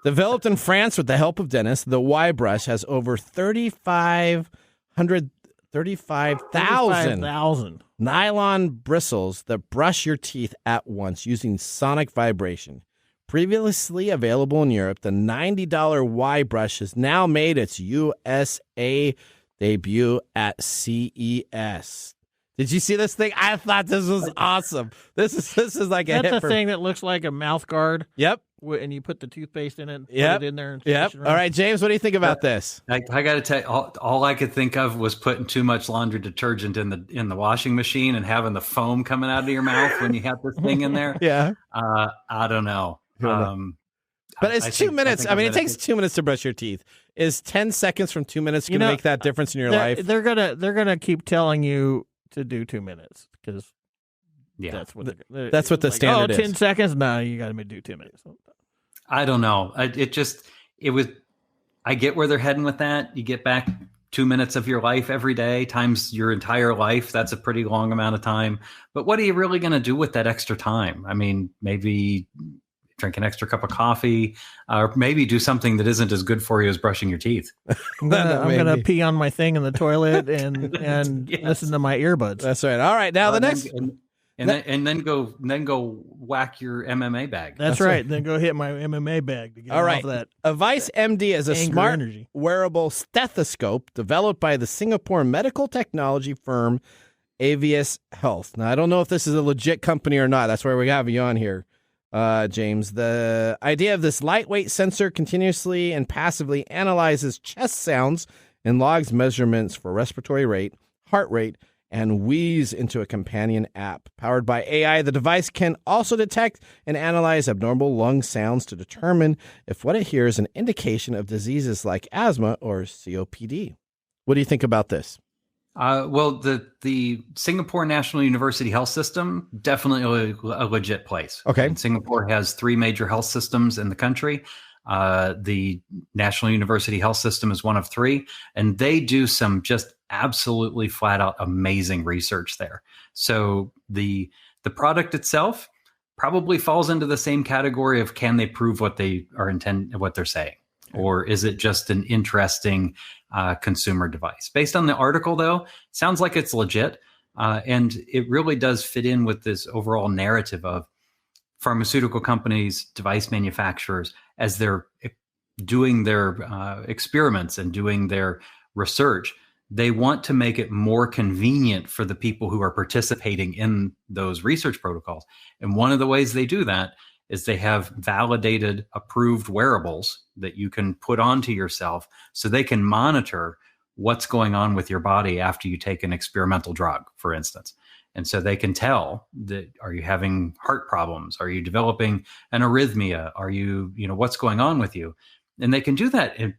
Developed in France with the help of dentists, the Y brush has over 35,000 nylon bristles that brush your teeth at once using sonic vibration. Previously available in Europe, the $90 Y brush has now made its USA debut at CES. Did you see this thing? I thought this was awesome. This is like a That's a thing that looks like a mouth guard. Yep. And you put the toothpaste in it and put it in there. And yep. All right, James, what do you think about this? I got to tell you, all I could think of was putting too much laundry detergent in the washing machine and having the foam coming out of your mouth when you have this thing in there. Yeah. I don't know. But it's 2 minutes. I mean, it takes 2 minutes to brush your teeth. Is 10 seconds from 2 minutes going to make that difference in your life? They're gonna keep telling you to do 2 minutes because that's what the standard is. 10 seconds? No, you got to do 2 minutes. I don't know. I get where they're heading with that. You get back 2 minutes of your life every day times your entire life. That's a pretty long amount of time. But what are you really going to do with that extra time? I mean, maybe drink an extra cup of coffee, or maybe do something that isn't as good for you as brushing your teeth. I'm gonna pee on my thing in the toilet and yes. Listen to my earbuds. That's right. All right, now the next. And then go whack your MMA bag. That's right. Then go hit my MMA bag to get off that. Avice MD is a smart energy. Wearable stethoscope developed by the Singapore medical technology firm Avius Health. Now, I don't know if this is a legit company or not. That's why we have you on here, James. The idea of this lightweight sensor continuously and passively analyzes chest sounds and logs measurements for respiratory rate, heart rate, and wheeze into a companion app. Powered by AI, the device can also detect and analyze abnormal lung sounds to determine if what it hears is an indication of diseases like asthma or COPD. What do you think about this? Well, the Singapore National University Health System, definitely a legit place. Okay. And Singapore has 3 major health systems in the country. The National University Health System is one of 3, and they do some just absolutely flat out amazing research there. So the product itself probably falls into the same category of, can they prove what they are what they're saying? Or is it just an interesting consumer device? Based on the article, though, sounds like it's legit. And it really does fit in with this overall narrative of pharmaceutical companies, device manufacturers, as they're doing their experiments and doing their research, they want to make it more convenient for the people who are participating in those research protocols. And one of the ways they do that is they have validated, approved wearables that you can put onto yourself so they can monitor what's going on with your body after you take an experimental drug, for instance. And so they can tell that, are you having heart problems? Are you developing an arrhythmia? Are you, what's going on with you? And they can do that in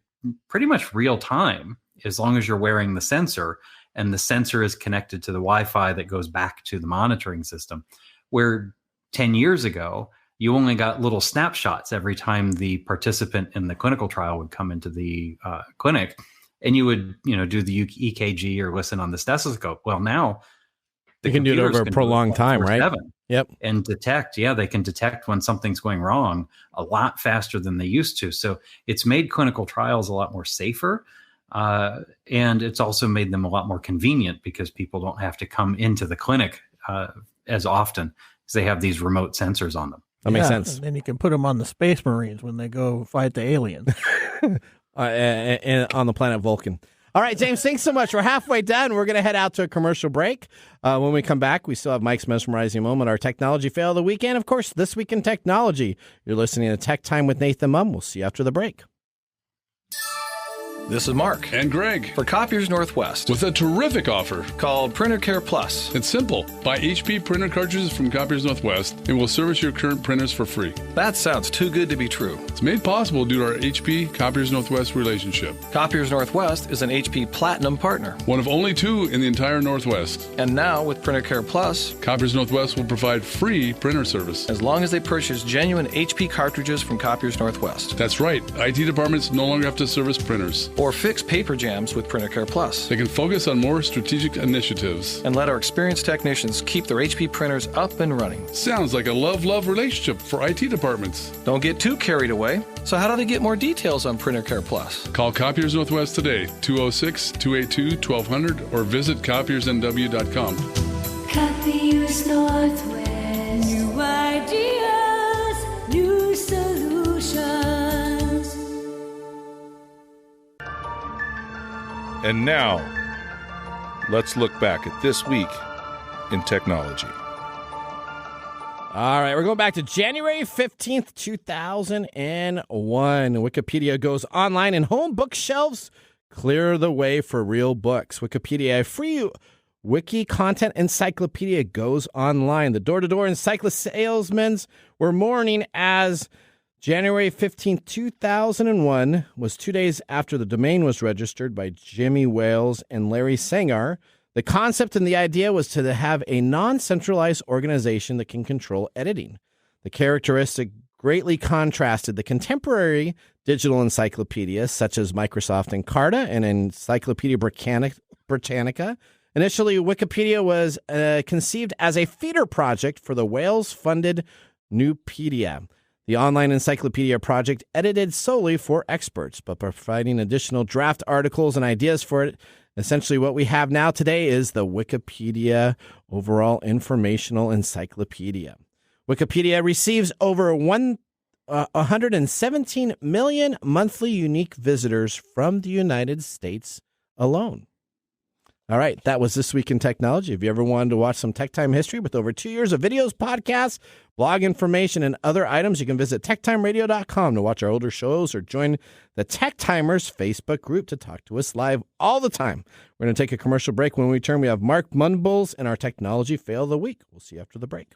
pretty much real time, as long as you're wearing the sensor, and the sensor is connected to the Wi-Fi that goes back to the monitoring system. Where 10 years ago, you only got little snapshots every time the participant in the clinical trial would come into the clinic, and you would, do the EKG or listen on the stethoscope. Well, now they can do it over a prolonged time, right? Yep. And they can detect when something's going wrong a lot faster than they used to. So it's made clinical trials a lot more safer. And it's also made them a lot more convenient because people don't have to come into the clinic as often because they have these remote sensors on them. That makes sense. And then you can put them on the Space Marines when they go fight the aliens. And on the planet Vulcan. All right, James, thanks so much. We're halfway done. We're going to head out to a commercial break. When we come back, we still have Mike's Mesmerizing Moment, our technology fail of the weekend. Of course, This Week in Technology. You're listening to Tech Time with Nathan Mumm. We'll see you after the break. This is Marc. And Greg. For Copiers Northwest. With a terrific offer. Called Printer Care Plus. It's simple. Buy HP printer cartridges from Copiers Northwest and we'll service your current printers for free. That sounds too good to be true. It's made possible due to our HP Copiers Northwest relationship. Copiers Northwest is an HP Platinum partner. One of only 2 in the entire Northwest. And now with Printer Care Plus, Copiers Northwest will provide free printer service. As long as they purchase genuine HP cartridges from Copiers Northwest. That's right. IT departments no longer have to service printers. Or fix paper jams with Printer Care Plus. They can focus on more strategic initiatives. And let our experienced technicians keep their HP printers up and running. Sounds like a love-love relationship for IT departments. Don't get too carried away. So how do they get more details on Printer Care Plus? Call Copiers Northwest today, 206-282-1200, or visit copiersnw.com. Copiers Northwest. New ideas, new solutions. And now, let's look back at this week in technology. All right, we're going back to January 15th, 2001. Wikipedia goes online and home bookshelves clear the way for real books. Wikipedia, a free wiki content encyclopedia, goes online. The door-to-door encyclopedia salesmen were mourning as January 15th, 2001 was 2 days after the domain was registered by Jimmy Wales and Larry Sanger. The concept and the idea was to have a non-centralized organization that can control editing. The characteristic greatly contrasted the contemporary digital encyclopedias such as Microsoft Encarta and Encyclopedia Britannica. Initially, Wikipedia was conceived as a feeder project for the Wales-funded Nupedia, the online encyclopedia project edited solely for experts, but providing additional draft articles and ideas for it. Essentially, what we have now today is the Wikipedia Overall Informational Encyclopedia. Wikipedia receives over 117 million monthly unique visitors from the United States alone. All right, that was This Week in Technology. If you ever wanted to watch some Tech Time history with over 2 years of videos, podcasts, blog information, and other items, you can visit TechTimeRadio.com to watch our older shows or join the Tech Timers Facebook group to talk to us live all the time. We're going to take a commercial break. When we return, we have Marc Mumbles and our Technology Fail of the Week. We'll see you after the break.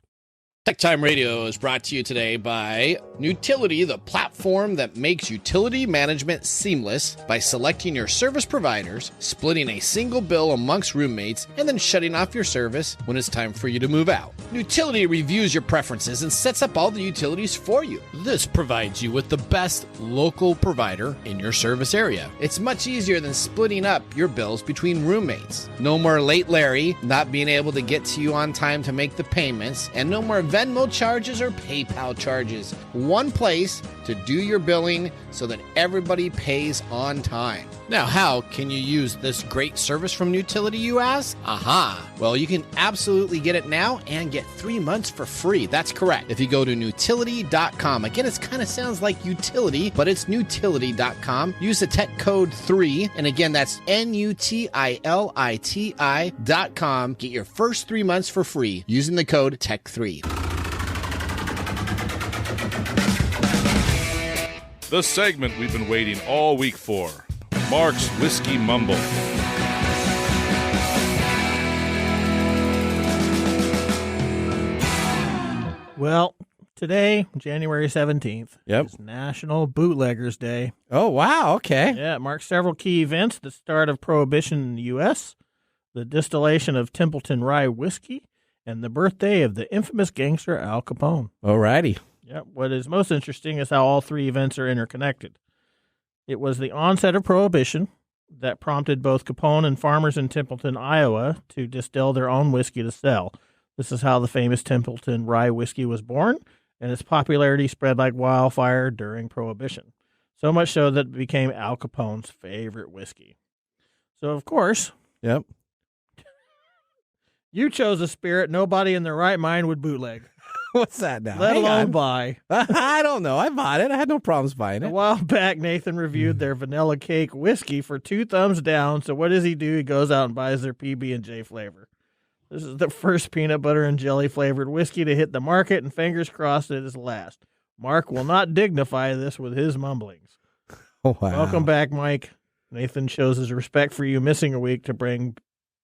TechTime Radio is brought to you today by Nutility, the platform that makes utility management seamless by selecting your service providers, splitting a single bill amongst roommates, and then shutting off your service when it's time for you to move out. Nutility reviews your preferences and sets up all the utilities for you. This provides you with the best local provider in your service area. It's much easier than splitting up your bills between roommates. No more late Larry not being able to get to you on time to make the payments, and no more Venmo charges or PayPal charges. One place to do your billing so that everybody pays on time. Now, how can you use this great service from Nutility, you ask? Aha! Well, you can absolutely get it now and get 3 months for free. That's correct. If you go to Nutility.com, again, it kind of sounds like utility, but it's Nutility.com. Use the tech code 3, and again, that's NUTILITI.com. Get your first 3 months for free using the code TECH3. The segment we've been waiting all week for. Marc's Whiskey Mumble. Well, today, January 17th, is National Bootleggers Day. Oh, wow. Okay. Yeah, it marks several key events: the start of Prohibition in the U.S., the distillation of Templeton Rye whiskey, and the birthday of the infamous gangster Al Capone. All righty. Yep. What is most interesting is how all three events are interconnected. It was the onset of Prohibition that prompted both Capone and farmers in Templeton, Iowa, to distill their own whiskey to sell. This is how the famous Templeton Rye whiskey was born, and its popularity spread like wildfire during Prohibition. So much so that it became Al Capone's favorite whiskey. So, of course, you chose a spirit nobody in their right mind would bootleg. What's that now? Let alone buy. I don't know. I bought it. I had no problems buying it. A while back, Nathan reviewed their vanilla cake whiskey for 2 thumbs down. So what does he do? He goes out and buys their PB&J flavor. This is the first peanut butter and jelly flavored whiskey to hit the market, and fingers crossed it is the last. Marc will not dignify this with his mumblings. Oh, wow. Welcome back, Mike. Nathan shows his respect for you missing a week to bring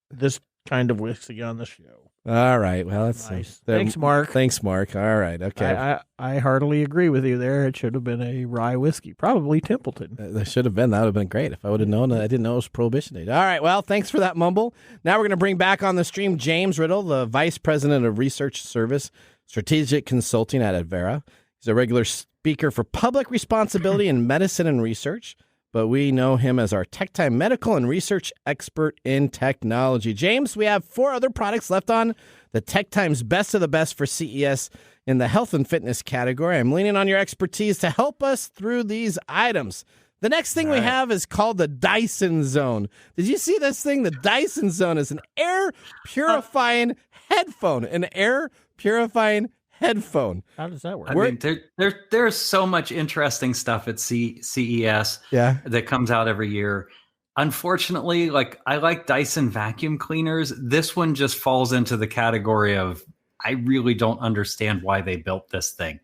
this kind of whiskey on the show. All right. Well, that's nice. Thanks, Marc. Thanks, Marc. All right. Okay. I heartily agree with you there. It should have been a rye whiskey, probably Templeton. There should have been. That would have been great if I would have known. I didn't know it was Prohibition Day. All right. Well, thanks for that mumble. Now we're going to bring back on the stream James Riddle, the Vice President of Research Service Strategic Consulting at Advera. He's a regular speaker for public responsibility in medicine and research, but we know him as our TechTime medical and research expert in technology. James, we have 4 other products left on the TechTimes Best of the Best for CES in the health and fitness category. I'm leaning on your expertise to help us through these items. The next thing we have is called the Dyson Zone. Did you see this thing? The Dyson Zone is an air purifying headphone. An air purifying headphone. How does that work? I mean, there's so much interesting stuff at CES that comes out every year. Unfortunately, I like Dyson vacuum cleaners. This one just falls into the category of I really don't understand why they built this thing.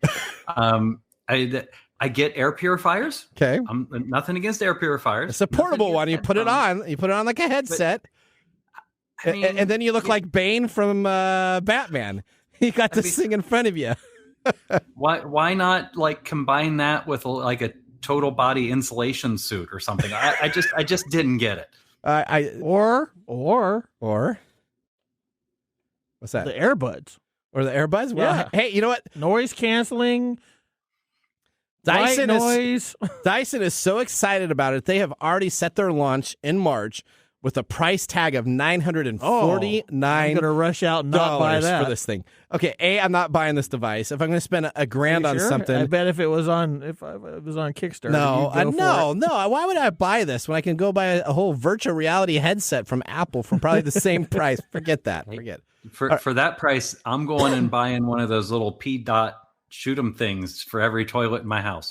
I get air purifiers. Okay. Nothing against air purifiers. It's a portable one. You put it on. You put it on like a headset. But, and then you look like Bane from Batman. You got this thing in front of you. Why not combine that with a total body insulation suit or something? I just didn't get it. Or what's that? The Earbuds. Or the Earbuds? Well, yeah. Hey, you know what? Noise canceling. Dyson noise. Dyson is so excited about it. They have already set their launch in March with a price tag of $949. I'm gonna rush out and not buy that for this thing. Okay, I'm not buying this device. If I'm going to spend $1,000 on something, I bet if it was on Kickstarter, no. Why would I buy this when I can go buy a whole virtual reality headset from Apple for probably the same price? Forget that. Forget. For that price, I'm going and buying one of those little P-dot shoot 'em things for every toilet in my house.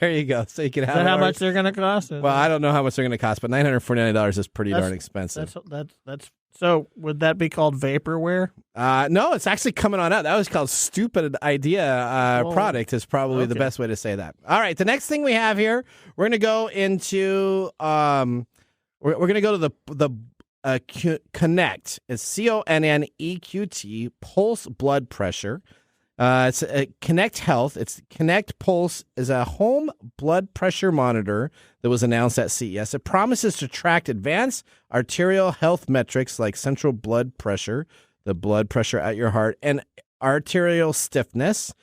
There you go. So you can have. Is that how much they're going to cost? Well, I don't know how much they're going to cost, but $949 is pretty darn expensive. That's so. Would that be called vaporware? No, it's actually coming on out. That was called Stupid Idea Product is probably the best way to say that. All right, the next thing we have here, we're going to go into we're going to go to the Connect. It's CONNEQT pulse blood pressure. It's a Connect Health. It's Connect Pulse is a home blood pressure monitor that was announced at CES. It promises to track advanced arterial health metrics like central blood pressure, the blood pressure at your heart, and arterial stiffness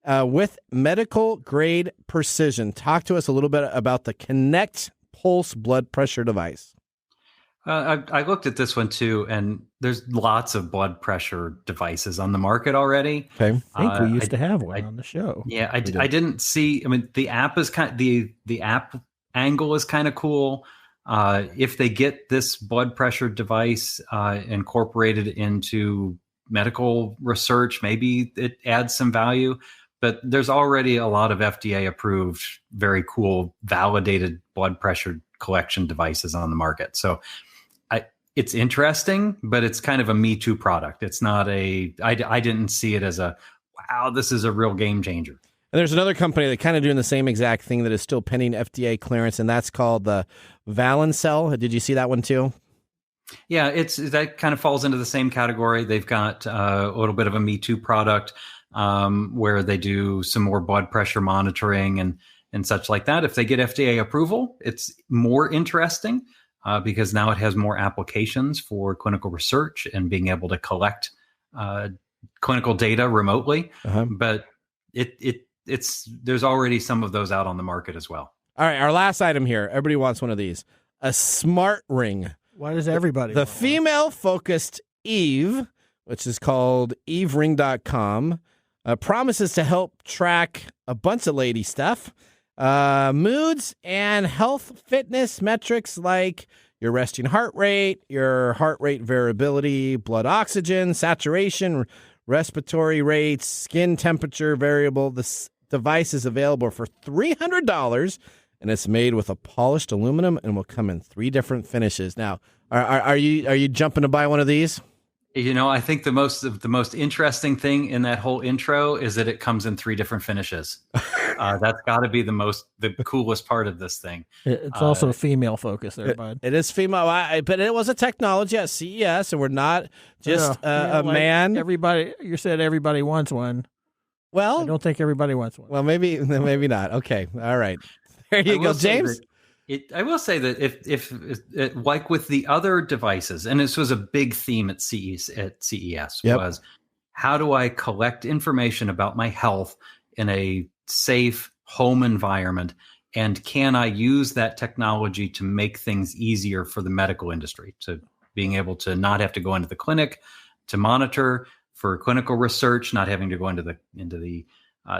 with medical grade precision. Talk to us a little bit about the Connect Pulse blood pressure device. I looked at this one too, and there's lots of blood pressure devices on the market already. Okay, I think we used to have one on the show. Yeah, I didn't see. I mean, the app is the app angle is kind of cool. If they get this blood pressure device incorporated into medical research, maybe it adds some value. But there's already a lot of FDA-approved, very cool, validated blood pressure collection devices on the market. So it's interesting, but it's kind of a Me Too product. It's not I didn't see it as wow, this is a real game changer. And there's another company that kind of doing the same exact thing that is still pending FDA clearance, and that's called the Valencell. Did you see that one too? Yeah, that kind of falls into the same category. They've got a little bit of a Me Too product where they do some more blood pressure monitoring and such like that. If they get FDA approval, it's more interesting because now it has more applications for clinical research and being able to collect clinical data remotely. But there's already some of those out on the market as well. All right, our last item here. Everybody wants one of these. A smart ring. Why does everybody The want one? female-focused Eve, which is called evering.com, promises to help track a bunch of lady stuff, moods, and health fitness metrics like your resting heart rate, your heart rate variability, blood oxygen, saturation, respiratory rates, skin temperature variable. This device is available for $300, and it's made with a polished aluminum and will come in 3 different finishes. Now, are you jumping to buy one of these? You know, I think the most interesting thing in that whole intro is that it comes in 3 different finishes. That's got to be the coolest part of this thing. It's also female focused there, bud. It is female, but it was a technology at CES, and we're not just a like man. You said everybody wants one. Well, I don't think everybody wants one. Well, maybe not. Okay, all right. There you go, James. I will say that if like with the other devices, and this was a big theme at CES, was how do I collect information about my health in a safe home environment, and can I use that technology to make things easier for the medical industry, to being able to not have to go into the clinic to monitor for clinical research, not having to go into the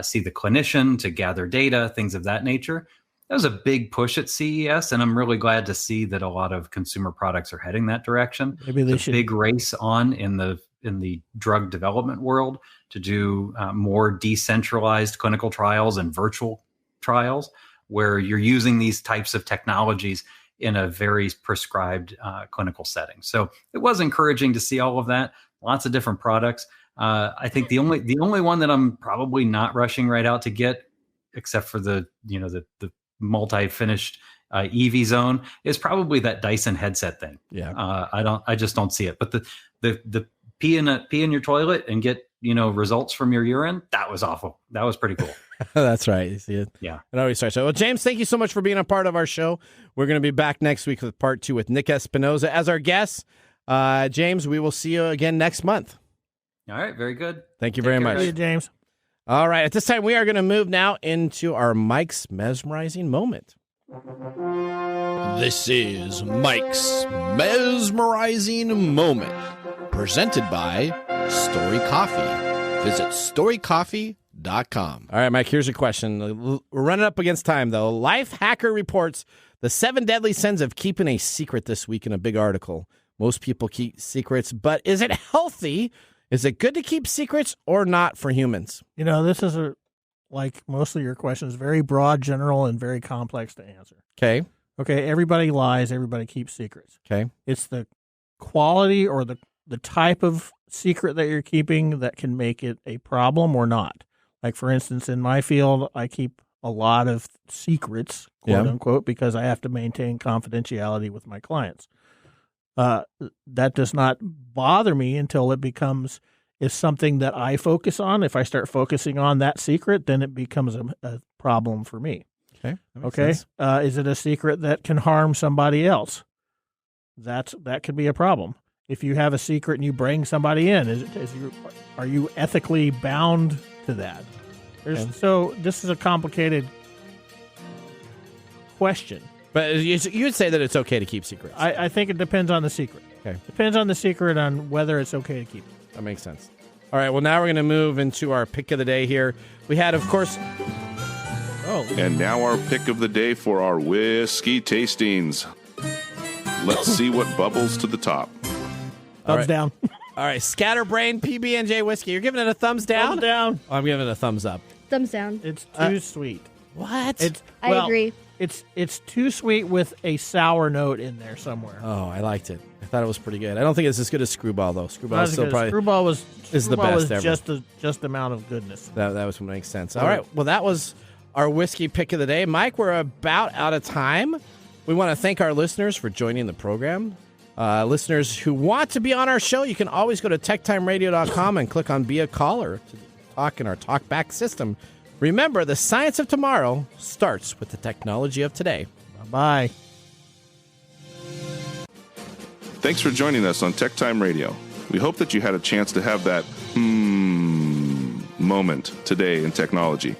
see the clinician to gather data, things of that nature. That was a big push at CES, and I'm really glad to see that a lot of consumer products are heading that direction. Maybe they should. Big race on in the drug development world to do more decentralized clinical trials and virtual trials, where you're using these types of technologies in a very prescribed clinical setting. So it was encouraging to see all of that. Lots of different products. I think the only one that I'm probably not rushing right out to get, except for the multi-finished EV zone, is probably that Dyson headset thing. Yeah. I just don't see it. But the pee in your toilet and get results from your urine, that was awful. That was pretty cool. That's right. You see it. Yeah. It always starts. Well, James, thank you so much for being a part of our show. We're going to be back next week with part 2 with Nick Espinoza as our guest. James, we will see you again next month. All right. Very good. Thank you very much. See you, James. All right. At this time, we are going to move now into our Mike's Mesmerizing Moment. This is Mike's Mesmerizing Moment, presented by StoriCoffee. Visit StoriCoffee.com. All right, Mike, here's a question. We're running up against time, though. Life Hacker reports the 7 deadly sins of keeping a secret this week in a big article. Most people keep secrets, but is it healthy? Is it good to keep secrets or not for humans? This is like most of your questions, very broad, general, and very complex to answer. Okay. Everybody lies. Everybody keeps secrets. Okay. It's the quality or the type of secret that you're keeping that can make it a problem or not. Like, for instance, in my field, I keep a lot of secrets, quote unquote, because I have to maintain confidentiality with my clients. That does not bother me until it becomes something that I focus on. If I start focusing on that secret, then it becomes a problem for me. Okay. Is it a secret that can harm somebody else? That could be a problem. If you have a secret and you bring somebody in, are you ethically bound to that? So this is a complicated question. But you would say that it's okay to keep secrets. I think it depends on the secret. Okay. Depends on the secret on whether it's okay to keep it. That makes sense. All right, well, now we're going to move into our pick of the day here. We had, of course... And now our pick of the day for our whiskey tastings. Let's see what bubbles to the top. Thumbs down. All right, Scatterbrain PB&J whiskey. You're giving it a thumbs down? Thumbs down. Oh, I'm giving it a thumbs up. Thumbs down. It's too sweet. What? I agree. It's too sweet with a sour note in there somewhere. Oh, I liked it. I thought it was pretty good. I don't think it's as good as Screwball, though. Screwball is still probably Screwball is the Screwball best was ever. just amount of goodness. That was what makes sense. All right. Well, that was our whiskey pick of the day. Mike, we're about out of time. We want to thank our listeners for joining the program. Listeners who want to be on our show, you can always go to techtimeradio.com and click on Be a Caller to talk in our talkback system. Remember, the science of tomorrow starts with the technology of today. Bye-bye. Thanks for joining us on TechTime Radio. We hope that you had a chance to have that moment today in technology.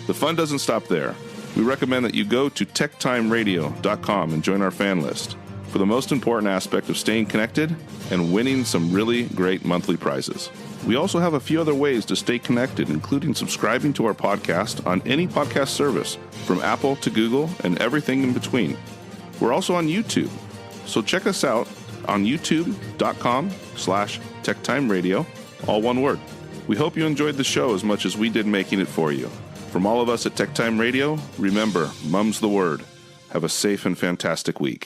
The fun doesn't stop there. We recommend that you go to techtimeradio.com and join our fan list for the most important aspect of staying connected and winning some really great monthly prizes. We also have a few other ways to stay connected, including subscribing to our podcast on any podcast service, from Apple to Google and everything in between. We're also on YouTube, so check us out on youtube.com/TechTimeRadio, all one word. We hope you enjoyed the show as much as we did making it for you. From all of us at TechTime Radio, remember, Mumm's the word. Have a safe and fantastic week.